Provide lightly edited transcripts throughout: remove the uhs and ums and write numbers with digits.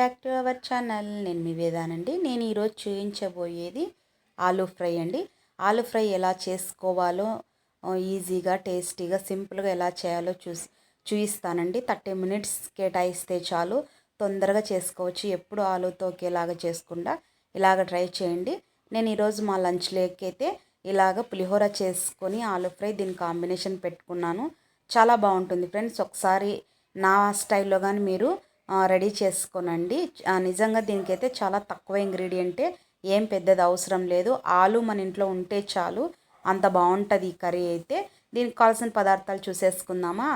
Back to our channel. నేను మీ వేదానండి. నేను ఈరోజు చూపించబోయేది ఆలూ ఫ్రై అండి. ఆలూ ఫ్రై ఎలా చేసుకోవాలో ఈజీగా, టేస్టీగా, సింపుల్గా ఎలా చేయాలో చూపిస్తానండి. 30 మినిట్స్ కేటాయిస్తే చాలు, తొందరగా చేసుకోవచ్చు. ఎప్పుడు ఆలూతో ఒకేలాగా చేసుకుండా ఇలాగ ట్రై చేయండి. నేను ఈరోజు మా లంచ్లోకి అయితే ఇలాగ పులిహోర చేసుకొని ఆలూ ఫ్రై దీని కాంబినేషన్ పెట్టుకున్నాను. చాలా బాగుంటుంది ఫ్రెండ్స్. ఒకసారి నా స్టైల్లో కానీ మీరు రెడీ చేసుకోనండి. నిజంగా దీనికైతే చాలా తక్కువ ఇంగ్రీడియంటే, ఏం పెద్దది అవసరం లేదు. ఆలు మన ఇంట్లో ఉంటే చాలు, అంత బాగుంటుంది ఈ కర్రీ అయితే. దీనికి కావాల్సిన పదార్థాలు చూసేసుకుందామా.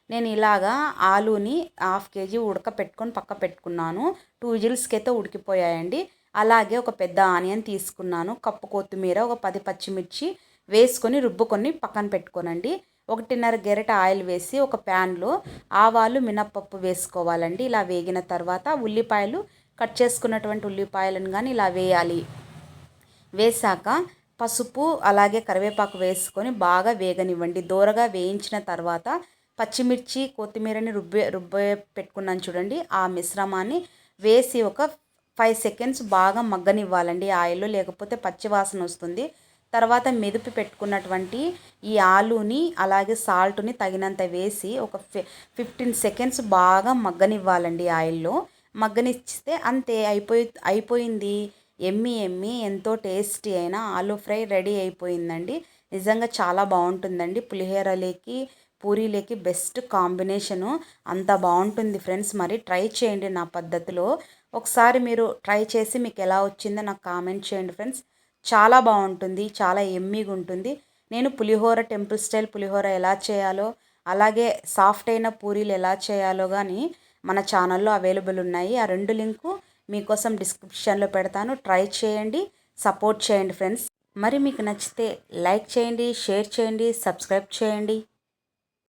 నేను ఇలాగా ఆలూని 1/2 kg ఉడకపెట్టుకొని పక్క పెట్టుకున్నాను. 2 విజిల్స్కి అయితే ఉడికిపోయాయండి. అలాగే ఒక పెద్ద ఆనియన్ తీసుకున్నాను, కప్పు కొత్తిమీర, ఒక 10 పచ్చిమిర్చి వేసుకొని రుబ్బుకొని పక్కన పెట్టుకోనండి. 1.5 గరిటె ఆయిల్ వేసి ఒక ప్యాన్లో ఆవాలు, మినప్పప్పు వేసుకోవాలండి. ఇలా వేగిన తర్వాత ఉల్లిపాయలు, కట్ చేసుకున్నటువంటి ఉల్లిపాయలను కానీ ఇలా వేయాలి. వేసాక పసుపు అలాగే కరివేపాకు వేసుకొని బాగా వేగనివ్వండి. దూరగా వేయించిన తర్వాత పచ్చిమిర్చి, కొత్తిమీరని రుబ్బే పెట్టుకున్నాను చూడండి, ఆ మిశ్రమాన్ని వేసి ఒక 5 సెకండ్స్ బాగా మగ్గనివ్వాలండి ఆయిల్లో, లేకపోతే పచ్చివాసన వస్తుంది. తర్వాత మెదిపి పెట్టుకున్నటువంటి ఈ ఆలూని అలాగే సాల్ట్ని తగినంత వేసి ఒక 15 సెకండ్స్ బాగా మగ్గనివ్వాలండి ఆయిల్లో. మగ్గనిస్తే అంతే, అయిపోయింది. ఎమ్మి ఎంతో టేస్టీ అయిన ఆలూ ఫ్రై రెడీ అయిపోయిందండి. నిజంగా చాలా బాగుంటుందండి. పులిహోరలోకి, పూరీలోకి బెస్ట్ కాంబినేషను. అంత బాగుంటుంది ఫ్రెండ్స్. మరి ట్రై చేయండి నా పద్ధతిలో. ఒకసారి మీరు ట్రై చేసి మీకు ఎలా వచ్చిందో నాకు కామెంట్ చేయండి ఫ్రెండ్స్. చాలా బాగుంటుంది, చాలా ఎమ్మీగా ఉంటుంది. నేను పులిహోర, టెంపుల్ స్టైల్ పులిహోర ఎలా చేయాలో, అలాగే సాఫ్ట్ అయిన పూరీలు ఎలా చేయాలో కానీ మన ఛానల్లో అవైలబుల్ ఉన్నాయి. ఆ 2 లింకు మీకోసం డిస్క్రిప్షన్లో పెడతాను. ట్రై చేయండి, సపోర్ట్ చేయండి ఫ్రెండ్స్. మరి మీకు నచ్చితే లైక్ చేయండి, షేర్ చేయండి, సబ్స్క్రైబ్ చేయండి.